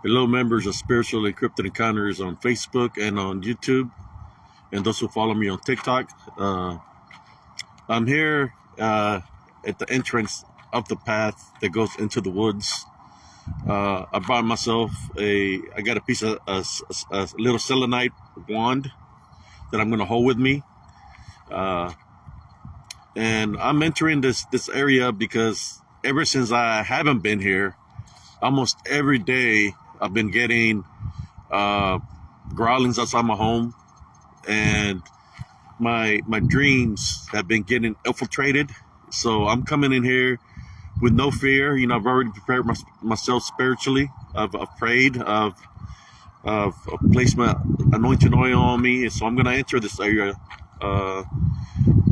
Hello, members of Spiritual Encrypted Encounters on Facebook and on YouTube, and those who follow me on TikTok. I'm here at the entrance of the path that goes into the woods. I bought myself I got a piece of a little selenite wand that I'm going to hold with me. And I'm entering this area because ever since I haven't been here, almost every day I've been getting growlings outside my home, and my dreams have been getting infiltrated. So I'm coming in here with no fear. I've already prepared myself spiritually. I've prayed. I've placed my anointing oil on me, and so I'm going to enter this area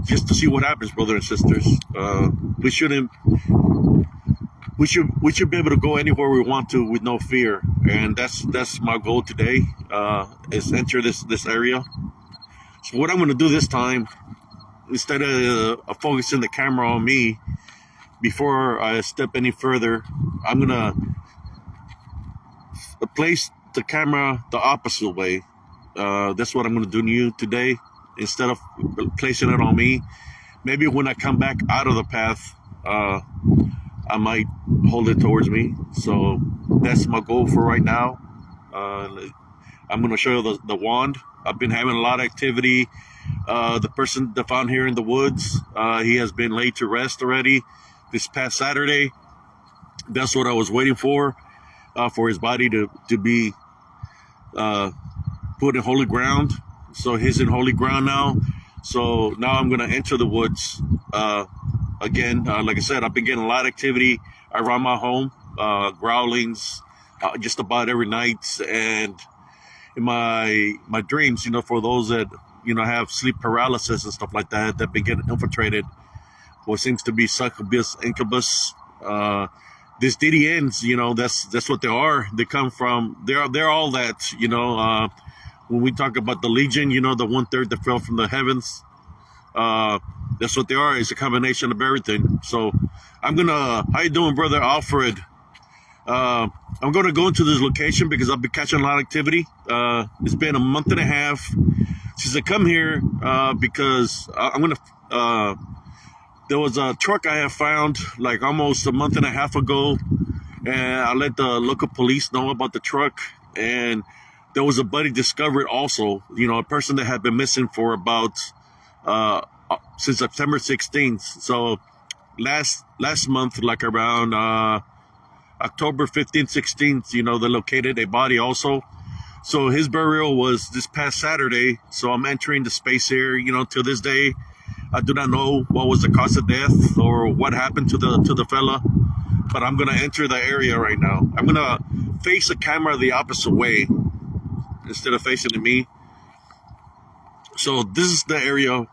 just to see what happens, brothers and sisters. We shouldn't. We should be able to go anywhere we want to with no fear, and that's my goal today. Is enter this area. So what I'm going to do this time, instead of focusing the camera on me, before I step any further, I'm going to place the camera the opposite way. That's what I'm going to do to you today. Instead of placing it on me, maybe when I come back out of the path, I might hold it towards me. So that's my goal for right now. I'm going to show you the wand. I've been having a lot of activity. The person that found here in the woods, he has been laid to rest already this past Saturday. That's what I was waiting for his body to be put in holy ground. So he's in holy ground now. So now I'm going to enter the woods again. Like I said, I've been getting a lot of activity around my home, growlings just about every night. And in my dreams, for those that, have sleep paralysis and stuff like that, that been getting infiltrated, what seems to be succubus, incubus, these DDNs, that's what they are. They come from, they're all that, when we talk about the Legion, the 1/3 that fell from the heavens, that's what they are. It's a combination of everything. So how you doing, brother Alfred? I'm gonna go into this location because I've been catching a lot of activity. It's been a month and a half since I come here, because there was a truck I have found like almost a month and a half ago, and I let the local police know about the truck, and there was a buddy discovered also, a person that had been missing for about since September 16th. So last month, like around October 15th, 16th, they located a body also. So his burial was this past Saturday. So I'm entering the space here. To this day, I do not know what was the cause of death or what happened to the fella, but I'm gonna enter the area right now. I'm gonna face the camera the opposite way instead of facing to me. So this is the area.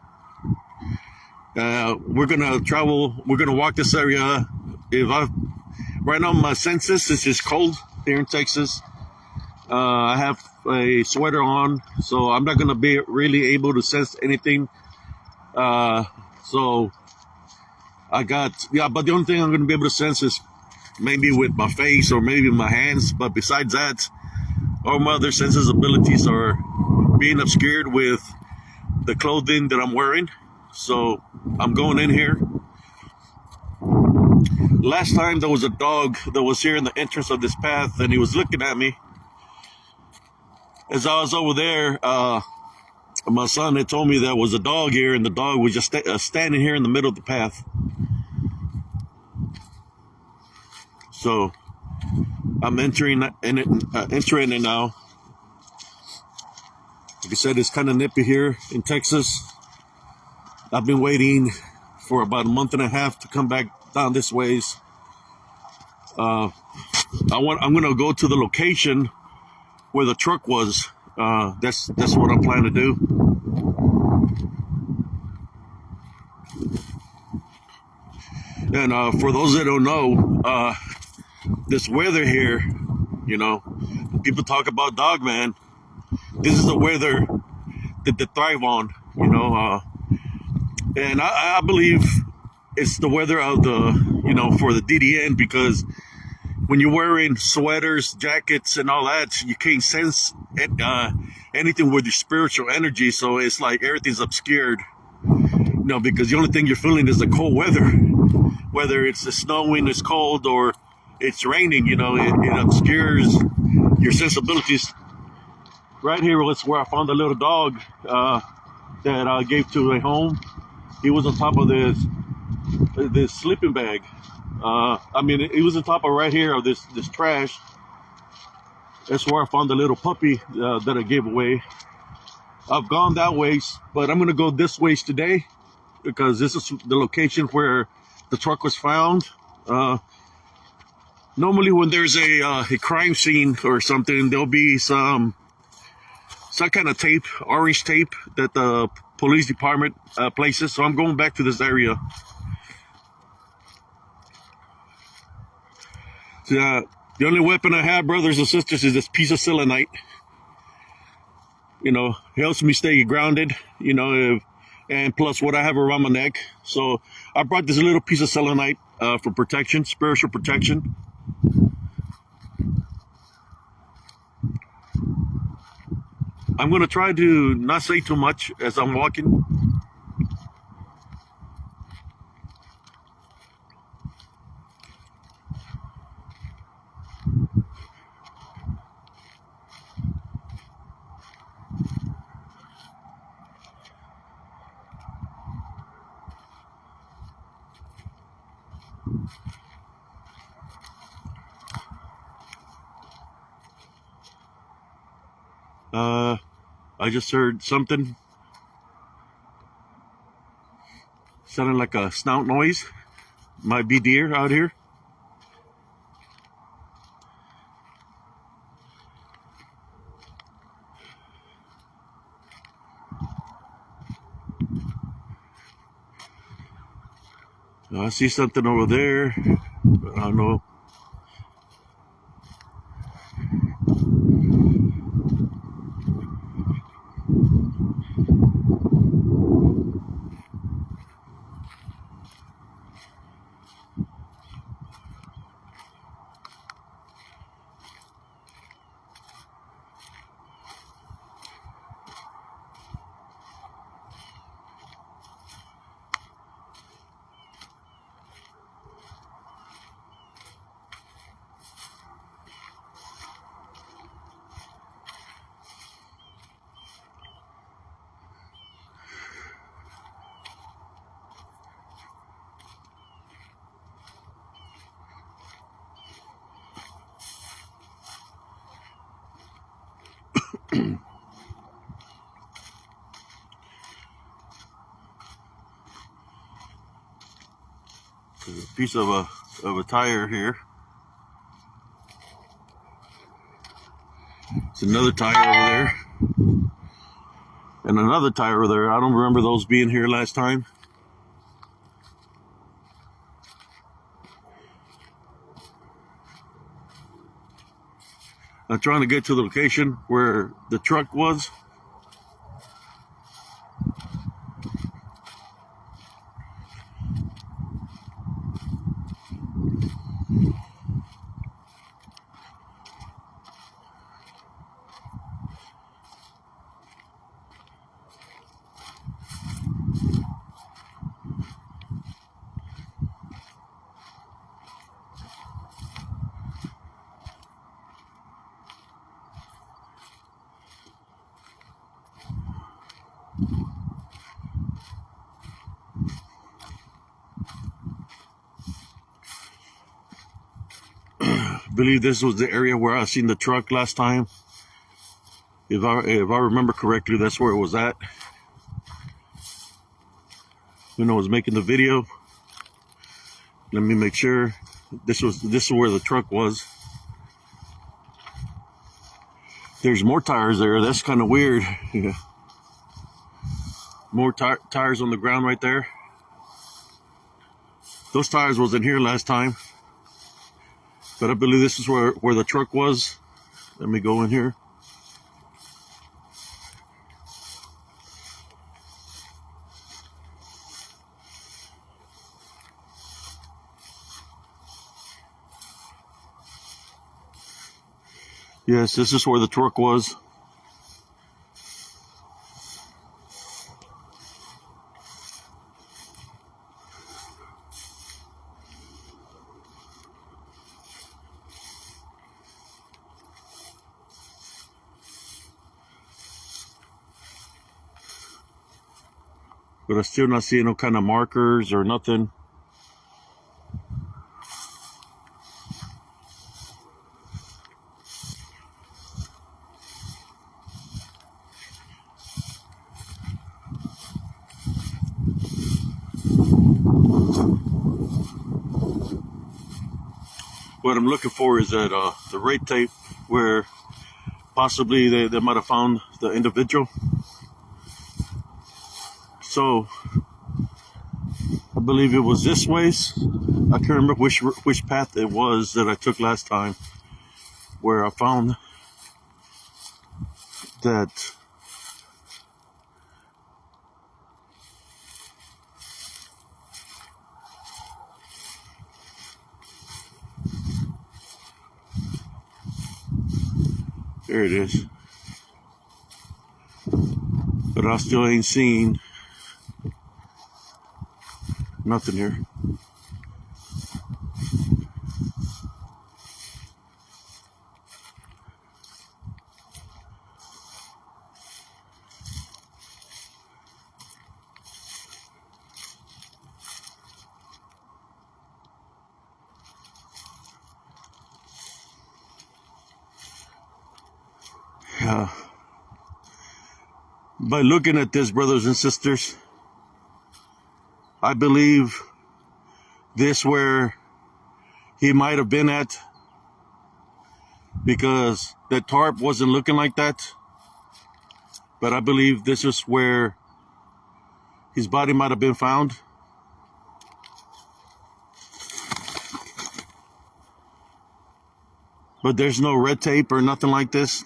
We're gonna walk this area. Right now my senses, it's just cold here in Texas. I have a sweater on, so I'm not gonna be really able to sense anything. So I got, but the only thing I'm gonna be able to sense is maybe with my face or maybe my hands. But besides that, all my other senses abilities are being obscured with the clothing that I'm wearing. So I'm going in here. Last time there was a dog that was here in the entrance of this path, and he was looking at me. As I was over there, my son had told me there was a dog here, and the dog was just standing here in the middle of the path. So I'm entering it now. Like I said, it's kind of nippy here in Texas. I've been waiting for about a month and a half to come back down this ways. I'm gonna go to the location where the truck was. That's what I'm planning to do. And for those that don't know, this weather here, people talk about dog man. This is the weather that they thrive on, and I believe it's the weather of the, for the DDN, because when you're wearing sweaters, jackets, and all that, you can't sense anything with your spiritual energy. So it's like everything's obscured, because the only thing you're feeling is the cold weather, whether it's snowing, it's cold, or it's raining. It obscures your sensibilities. Right here is where I found a little dog that I gave to a home. He was on top of this sleeping bag. He was on top of right here of this trash. That's where I found the little puppy that I gave away. I've gone that ways, but I'm gonna go this ways today because this is the location where the truck was found. Normally when there's a crime scene or something, there'll be some kind of tape, orange tape, that the police department places. So I'm going back to this area. The only weapon I have, brothers and sisters, is this piece of selenite. Helps me stay grounded, and plus what I have around my neck. So I brought this little piece of selenite for protection, spiritual protection. I'm going to try to not say too much as I'm walking. I just heard something sounding like a snout noise. Might be deer out here. I see something over there. I don't know. There's a piece of a tire here. It's another tire over there. And another tire over there. I don't remember those being here last time. I'm trying to get to the location where the truck was. I believe this was the area where I seen the truck last time. If I remember correctly, that's where it was at. When I was making the video. Let me make sure. This is where the truck was. There's more tires there. That's kind of weird. Yeah. More tires on the ground right there. Those tires wasn't here last time. But I believe this is where the truck was. Let me go in here. Yes, this is where the truck was. But I still not seeing no kind of markers or nothing. What I'm looking for is that the red tape where possibly they might have found the individual. So I believe it was this ways. I can't remember which path it was that I took last time, where I found that there it is. But I still ain't seen nothing here. By looking at this, brothers and sisters, I believe this where he might have been at, because the tarp wasn't looking like that. But I believe this is where his body might have been found. But there's no red tape or nothing like this.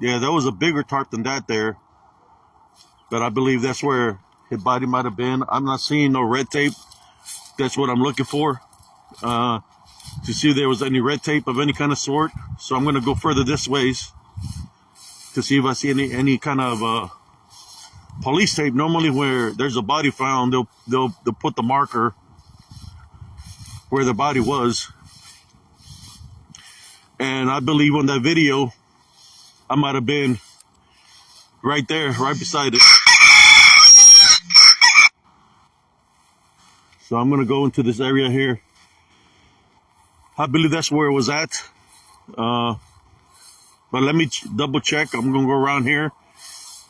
Yeah, there was a bigger tarp than that there. But I believe that's where his body might have been. I'm not seeing no red tape. That's what I'm looking for. To see if there was any red tape of any kind of sort. So I'm going to go further this ways to see if I see any kind of police tape. Normally where there's a body found, they'll put the marker where the body was. And I believe on that video, I might have been right there, right beside it. So I'm going to go into this area here. I believe that's where it was at. But let me double check. I'm going to go around here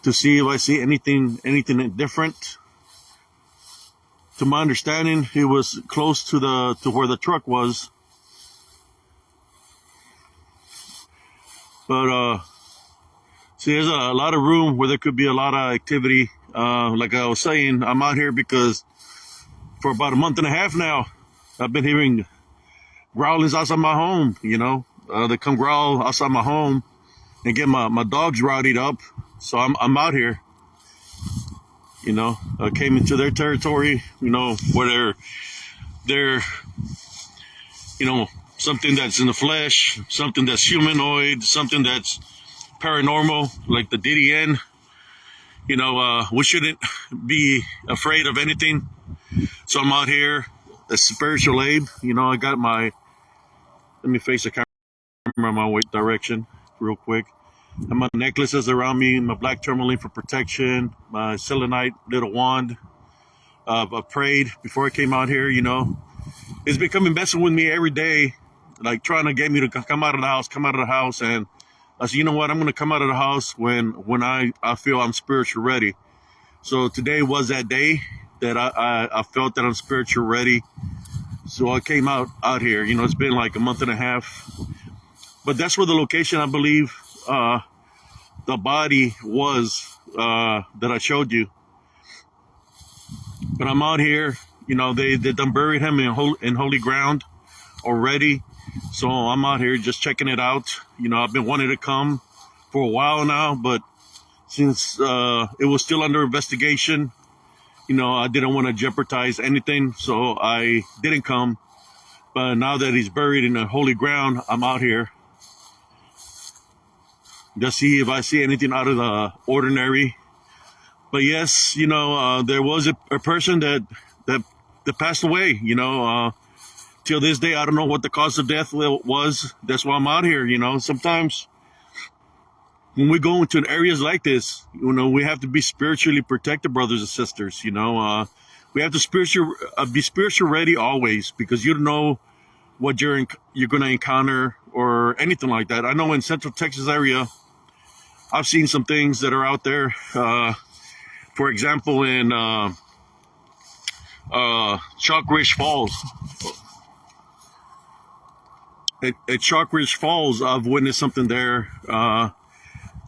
to see if I see anything different. To my understanding, it was close to where the truck was. But see, there's a lot of room where there could be a lot of activity. Like I was saying, I'm out here because for about a month and a half now, I've been hearing growlings outside my home. You know, they come growl outside my home and get my dogs rowdied up. So I'm out here. You know, I came into their territory. You know, where they're you know, something that's in the flesh, something that's humanoid, something that's paranormal, like the DDN. You know, we shouldn't be afraid of anything. So I'm out here, a spiritual aid. You know, I got let me face the camera in my way direction real quick. And my necklaces around me, my black tourmaline for protection, my selenite little wand. I prayed before I came out here, you know. It's becoming messing with me every day, like trying to get me to come out of the house. And I said, you know what, I'm going to come out of the house when I feel I'm spiritual ready. So today was that day that I felt that I'm spiritual ready. So I came out here. You know, it's been like a month and a half. But that's where the location, I believe, the body was that I showed you. But I'm out here. You know, they done buried him in holy ground already. So I'm out here just checking it out. You know, I've been wanting to come for a while now, but since it was still under investigation, you know, I didn't want to jeopardize anything, so I didn't come. But now that he's buried in the holy ground, I'm out here to see if I see anything out of the ordinary. But yes, there was a person that passed away. Till this day, I don't know what the cause of death was. That's why I'm out here. Sometimes when we go into areas like this, we have to be spiritually protected, brothers and sisters. We have to be spiritual ready always, because you don't know what you're going to encounter or anything like that. I know in Central Texas area, I've seen some things that are out there. For example, in Chalk Ridge Falls. At Chalk Ridge Falls, I've witnessed something there.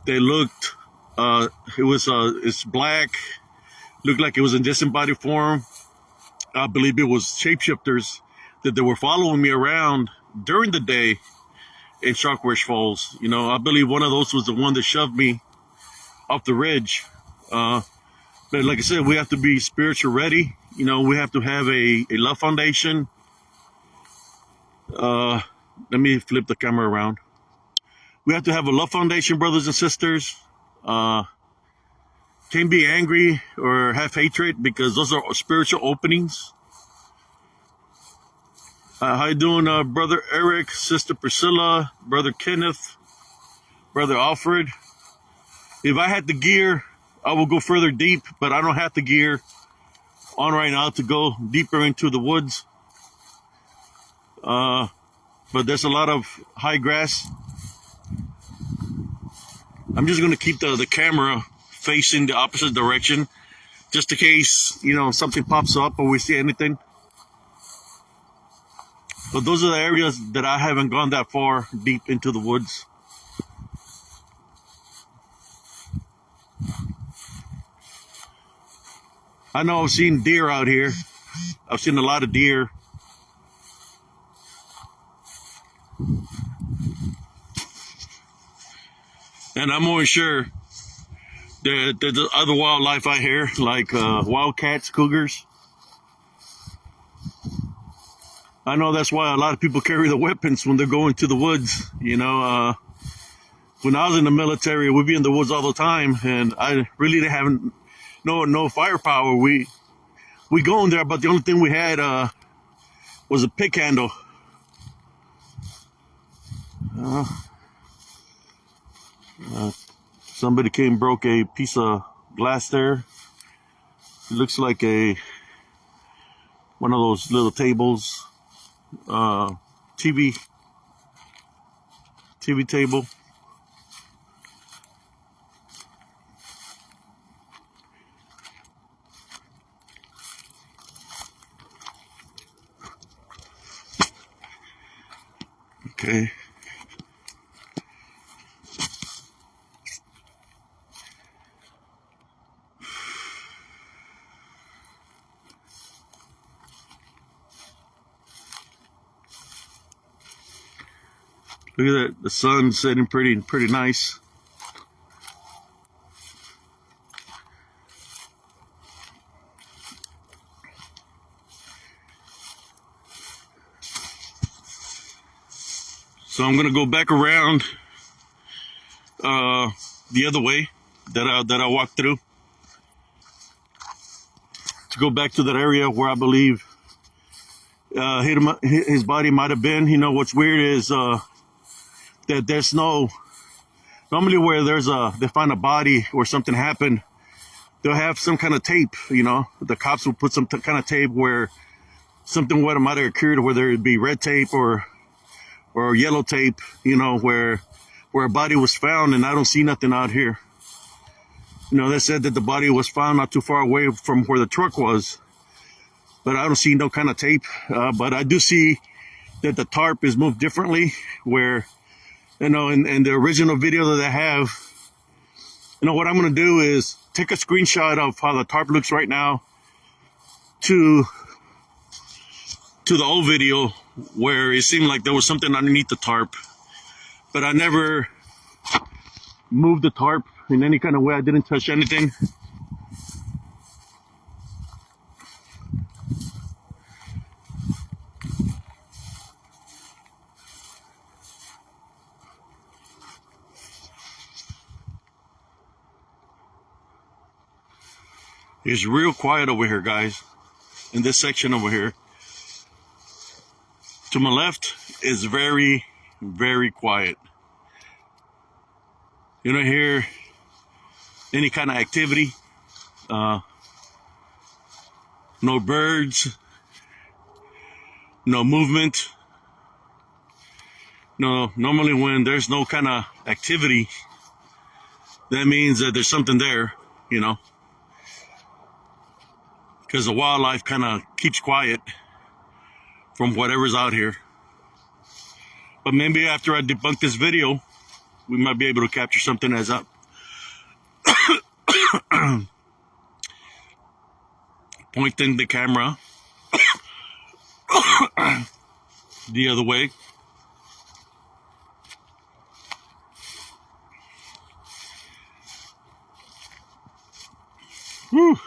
They looked, it's black, looked like it was in disembodied form. I believe it was shapeshifters that they were following me around during the day in Chalk Ridge Falls. I believe one of those was the one that shoved me off the ridge. But like I said, we have to be spiritual ready. We have to have a love foundation. Let me flip the camera around. We have to have a love foundation, brothers and sisters. Can't be angry or have hatred, because those are spiritual openings. How you doing, Brother Eric, Sister Priscilla, Brother Kenneth, Brother Alfred? If I had the gear, I will go further deep, but I don't have the gear on right now to go deeper into the woods. But there's a lot of high grass. I'm just going to keep the camera facing the opposite direction, just in case, something pops up or we see anything. But those are the areas that I haven't gone that far deep into the woods. I know I've seen deer out here. I've seen a lot of deer. And I'm more sure that there's other wildlife out here, like wildcats, cougars. I know that's why a lot of people carry the weapons when they're going to the woods. When I was in the military, we'd be in the woods all the time, and I really didn't have no firepower. We go in there, but the only thing we had was a pick handle. Somebody came and broke a piece of glass there. It looks like one of those little tables, TV table. Okay. Look at that, the sun's setting pretty nice. So I'm gonna go back around the other way that I walked through to go back to that area where I believe his body might have been. What's weird is that there's normally where they find a body or something happened, they'll have some kind of tape. The cops will put some kind of tape where something might have occurred, whether it be red tape or yellow tape, where a body was found, and I don't see nothing out here. They said that the body was found not too far away from where the truck was, but I don't see no kind of tape. But I do see that the tarp is moved differently, where, in the original video that I have, what I'm going to do is take a screenshot of how the tarp looks right now to the old video where it seemed like there was something underneath the tarp, but I never moved the tarp in any kind of way. I didn't touch anything. It's real quiet over here, guys. In this section over here. To my left is very, very quiet. You don't hear any kind of activity. No birds. No movement. No, normally when there's no kind of activity, that means that there's something there, you know. Because the wildlife kind of keeps quiet from whatever's out here. But maybe after I debunk this video, we might be able to capture something as up. Pointing the camera the other way. Whew.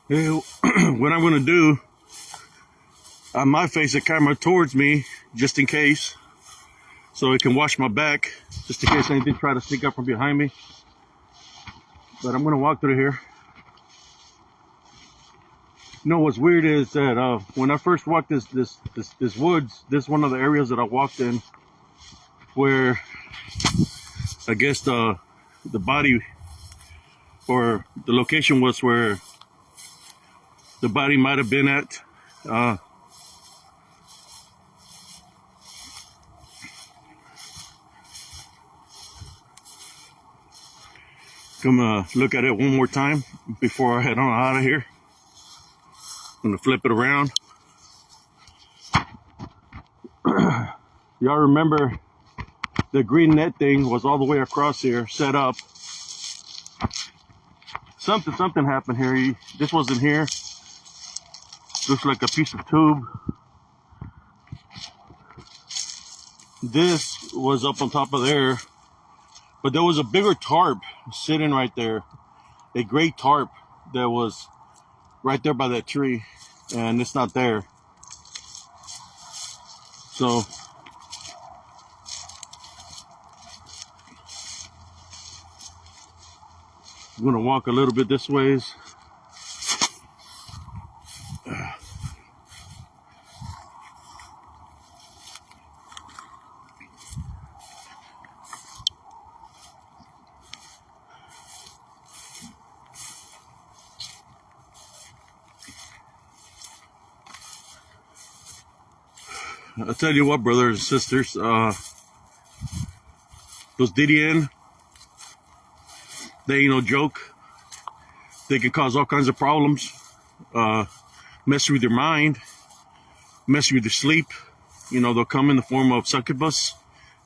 Hey, what I'm going to do, I might face the camera towards me just in case, so it can watch my back, just in case anything try to sneak up from behind me. But I'm going to walk through here. You know what's weird is that when I first walked this woods, this is one of the areas that I walked in where I guess the body, or the location was where the body might have been at. I'm gonna look at it one more time before I head on out of here. I'm gonna flip it around. Y'all remember the green net thing was all the way across here, set up. Something happened here. This wasn't here. Looks like a piece of tube. This was up on top of there, but there was a bigger tarp sitting right there, a gray tarp that was right there by that tree, and it's not there. So I'm gonna walk a little bit this ways. I'll tell you what, brothers and sisters, those DDN, they ain't no joke. They can cause all kinds of problems, mess with your mind, mess with your sleep. You know, they'll come in the form of succubus.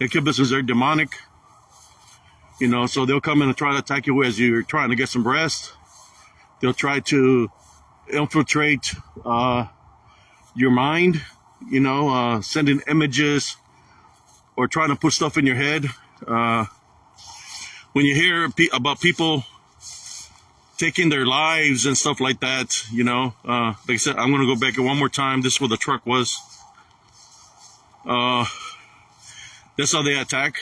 Incubuses are demonic. You know, so they'll come in and try to attack you as you're trying to get some rest. They'll try to infiltrate your mind. You know, sending images or trying to put stuff in your head. When you hear about people taking their lives and stuff like that, you know, like I said, I'm going to go back one more time. This is where the truck was. That's how they attack.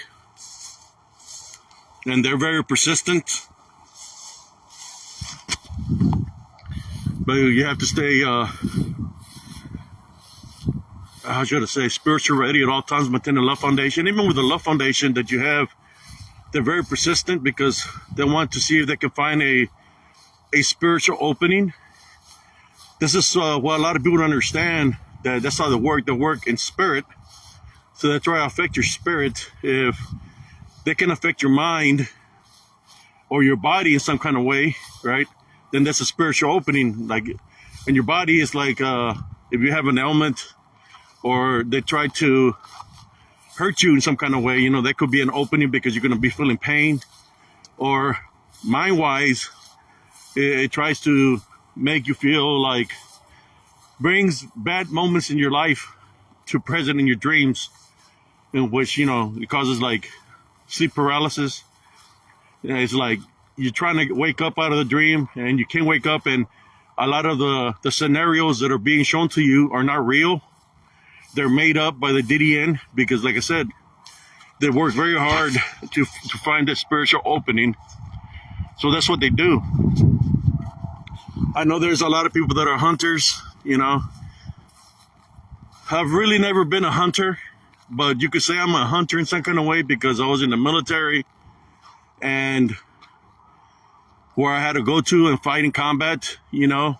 And they're very persistent. But you have to stay... how should I say, spiritual ready at all times, maintain the love foundation. Even with the love foundation that you have, they're very persistent because they want to see if they can find a spiritual opening. This is what a lot of people don't understand, that that's how they work in spirit. So they try to affect your spirit. If they can affect your mind, or your body in some kind of way, right? Then that's a spiritual opening. Like, and your body is like, if you have an ailment or they try to hurt you in some kind of way, you know, that could be an opening because you're going to be feeling pain. Or mind-wise, it tries to make you feel like, brings bad moments in your life to present in your dreams, in which, you know, it causes like sleep paralysis. And it's like you're trying to wake up out of the dream and you can't wake up, and a lot of the scenarios that are being shown to you are not real. They're made up by the DDN because, like I said, they work very hard to find that spiritual opening. So that's what they do. I know there's a lot of people that are hunters, you know. I've really never been a hunter, but you could say I'm a hunter in some kind of way because I was in the military, and where I had to go to and fight in combat, you know.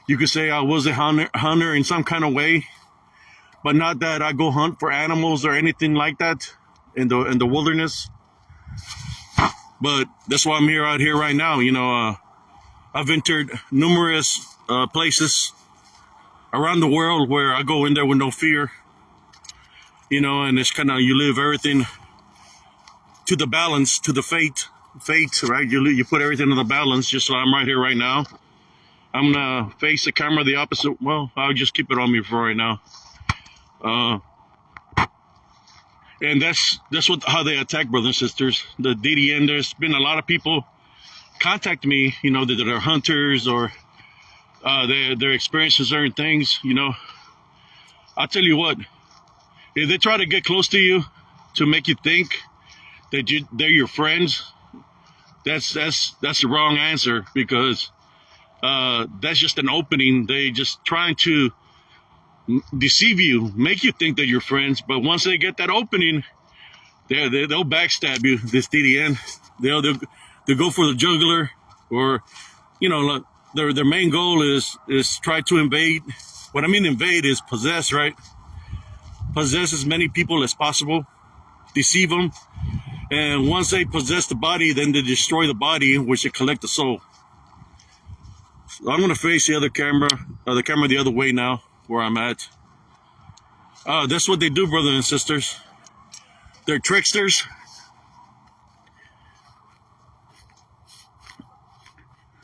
You could say I was a hunter in some kind of way, but not that I go hunt for animals or anything like that in the wilderness. But that's why I'm out here right now. You know, I've entered numerous places around the world where I go in there with no fear, you know, and it's kind of, you live everything to the balance, to the fate, right? You put everything in the balance, just like I'm right here right now. I'm gonna face the camera the opposite. Well, I'll just keep it on me for right now. And that's how they attack, brothers and sisters. The DDN, there's been a lot of people contact me, you know, that are hunters or they're experiencing certain things, you know. I'll tell you what, if they try to get close to you to make you think that they're your friends, that's the wrong answer, because that's just an opening. They just trying to deceive you, make you think that you're friends, but once they get that opening, they'll backstab you. This DDN, they'll go for the jugular, or, you know, their main goal is try to invade. What I mean invade is possess, right? Possess as many people as possible, deceive them, and once they possess the body, then they destroy the body, which they collect the soul. So I'm gonna face the camera the other way now, where I'm at. That's what they do, brothers and sisters. They're tricksters.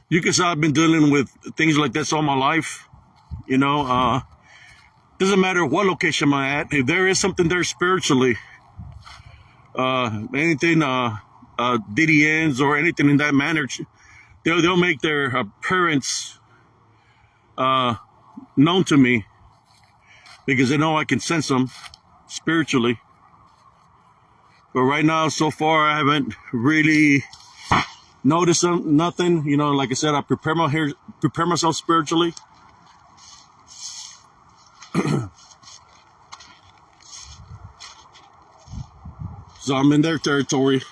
You can say I've been dealing with things like this all my life. You know, doesn't matter what location I'm at. If there is something there spiritually, anything, DDNs or anything in that manner, they'll make their appearance known to me, because they know I can sense them spiritually. But right now, so far, I haven't really noticed nothing. You know, like I said, I prepare myself spiritually. So I'm in their territory.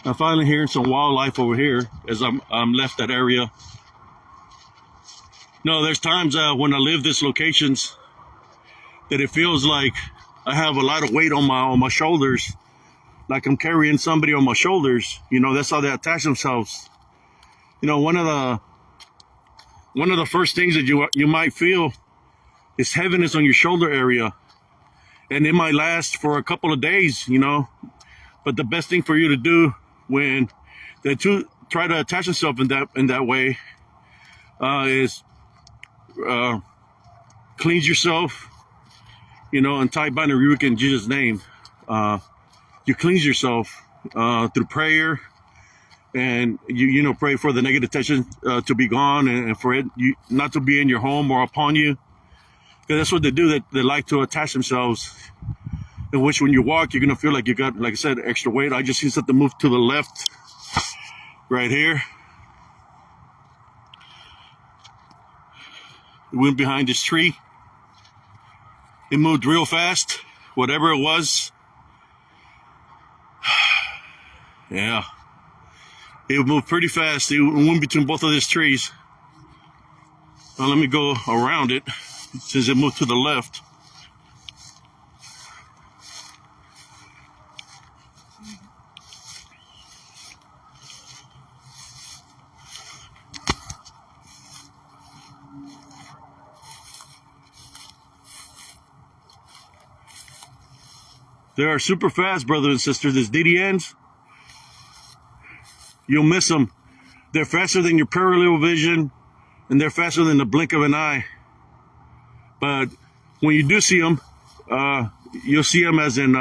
I'm finally hearing some wildlife over here as I'm left that area. No, there's times when I live these locations that it feels like I have a lot of weight on my shoulders, like I'm carrying somebody on my shoulders. You know, that's how they attach themselves. You know, one of the first things that you might feel is heaviness on your shoulder area, and it might last for a couple of days. You know, but the best thing for you to do when they try to attach themselves in that way is cleanse yourself, you know, and tie bind and rebuke in Jesus' name. You cleanse yourself through prayer, and you know, pray for the negative tension to be gone, and for it not to be in your home or upon you, because that's what they do. They like to attach themselves, in which when you walk, you're gonna feel like you got, like I said, extra weight. I just see something move to the left right here. It went behind this tree. It moved real fast, whatever it was. Yeah, it moved pretty fast. It went between both of these trees. Well, let me go around it since it moved to the left. They are super fast, brothers and sisters. These DDNs, you'll miss them. They're faster than your peripheral vision, and they're faster than the blink of an eye. But when you do see them, you'll see them as in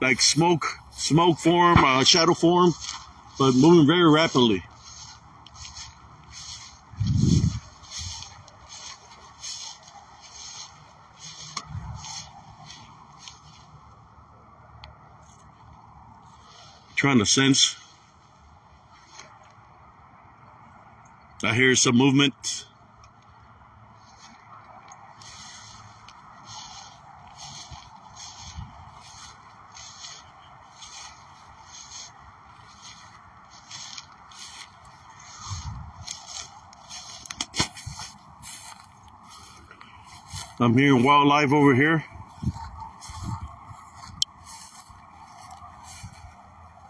like smoke form, shadow form, but moving very rapidly. Trying to sense. I hear some movement. I'm hearing wildlife over here.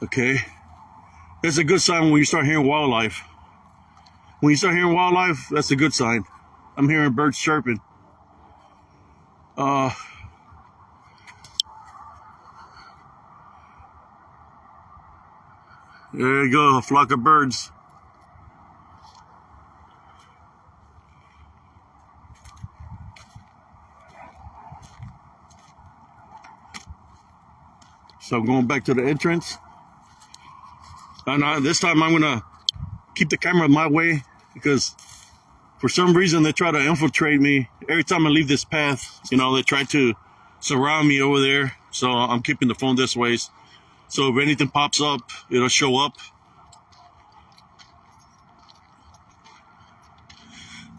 Okay. That's a good sign when you start hearing wildlife. When you start hearing wildlife, that's a good sign. I'm hearing birds chirping. There you go, a flock of birds. So I'm going back to the entrance. And this time I'm gonna keep the camera my way, because for some reason they try to infiltrate me. Every time I leave this path, you know, they try to surround me over there. So I'm keeping the phone this way. So if anything pops up, it'll show up.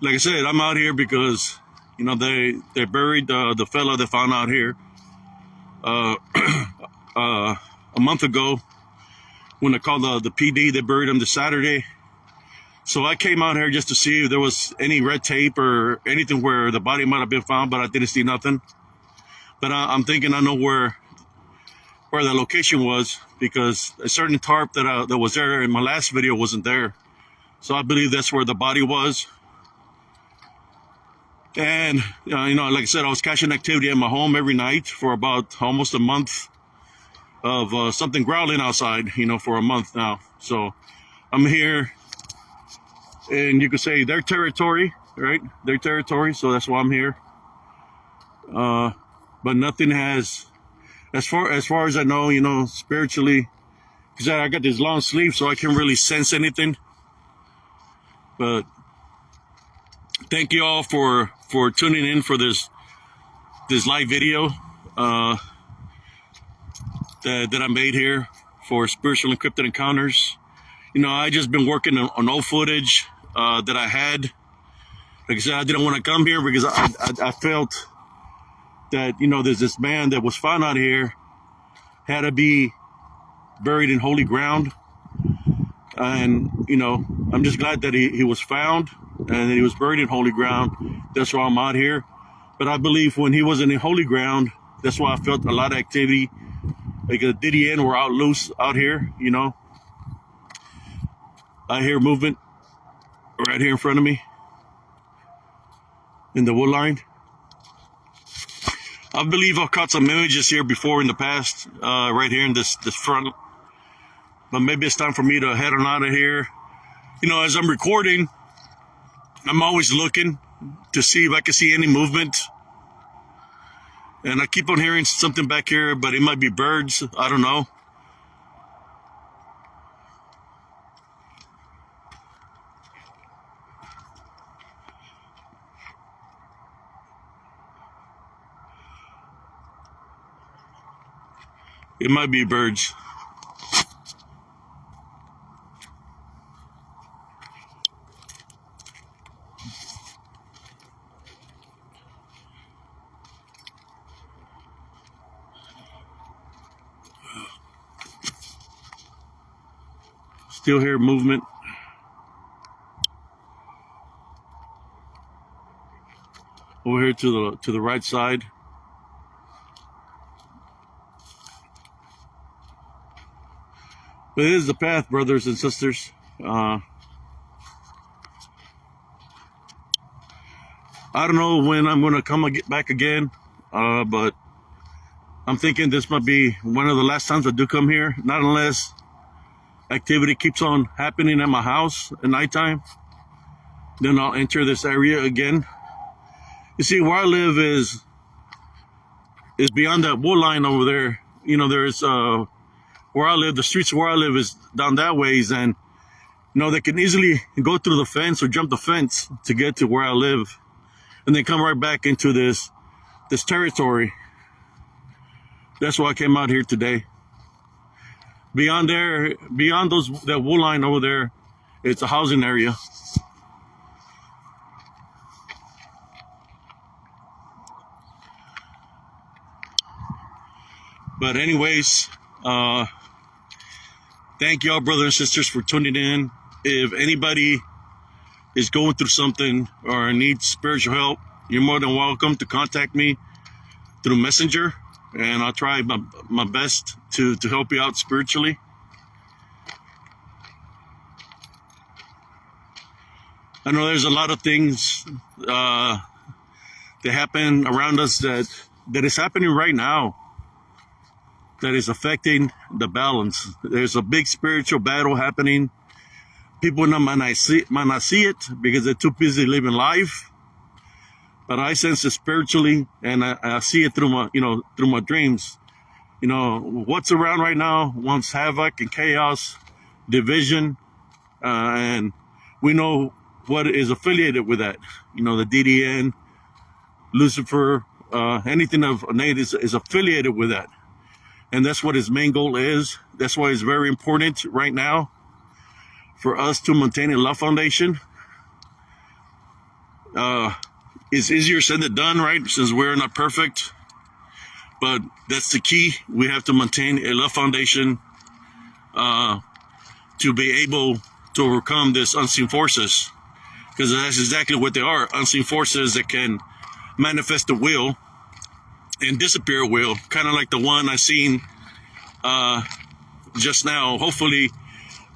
Like I said, I'm out here because, you know, they buried the fella they found out here a month ago. When I called the PD, they buried him this Saturday. So I came out here just to see if there was any red tape or anything where the body might have been found, but I didn't see nothing. But I'm thinking I know where the location was, because a certain tarp that was there in my last video wasn't there. So I believe that's where the body was. And, you know, like I said, I was catching activity at my home every night for about almost a month of something growling outside, you know, for a month now. So I'm here, and you could say their territory, right? Their territory, so that's why I'm here. But nothing has, as far as I know, you know, spiritually, because I got this long sleeve, so I can't really sense anything. But thank you all for tuning in for this live video that I made here for Spiritual Encrypted Encounters. You know, I just been working on old footage that I had. Like I said, I didn't want to come here because I felt that, you know, there's this man that was found out here, had to be buried in holy ground. And, you know, I'm just glad that he was found and that he was buried in holy ground. That's why I'm out here. But I believe when he wasn't in holy ground, that's why I felt a lot of activity. Like a DDN were out loose out here, you know. I hear movement right here in front of me in the wood line. I believe I've caught some images here before in the past, right here in this front. But maybe it's time for me to head on out of here. You know, as I'm recording, I'm always looking to see if I can see any movement. And I keep on hearing something back here, but it might be birds. I don't know. It might be birds. Still hear movement. Over here to the right side. But it is the path, brothers and sisters. I don't know when I'm going to come back again, but I'm thinking this might be one of the last times I do come here, not unless activity keeps on happening at my house at nighttime. Then I'll enter this area again. You see, where I live is beyond that wood line over there. You know, there's where I live, the streets where I live is down that ways, and you know, they can easily go through the fence or jump the fence to get to where I live, and they come right back into this territory. That's why I came out here today. Beyond there, beyond that wood line over there, it's a housing area. But anyways, thank y'all, brothers and sisters, for tuning in. If anybody is going through something or needs spiritual help, you're more than welcome to contact me through Messenger, and I'll try my best to help you out spiritually. I know there's a lot of things that happen around us that is happening right now that is affecting the balance. There's a big spiritual battle happening. People might not see it because they're too busy living life, but I sense it spiritually, and I see it through my dreams. You know, what's around right now wants havoc and chaos, division, and we know what is affiliated with that. You know, the DDN, Lucifer, anything of Nate is affiliated with that. And that's what his main goal is. That's why it's very important right now for us to maintain a love foundation. It's easier said than done, right? Since we're not perfect. But that's the key. We have to maintain a love foundation to be able to overcome this unseen forces. Because that's exactly what they are. Unseen forces that can manifest the will and disappear will, kind of like the one I seen just now. Hopefully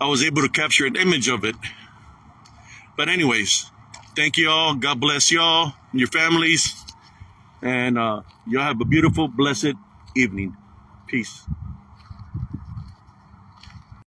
I was able to capture an image of it. But anyways, thank you all. God bless y'all and your families, and y'all have a beautiful, blessed evening. Peace.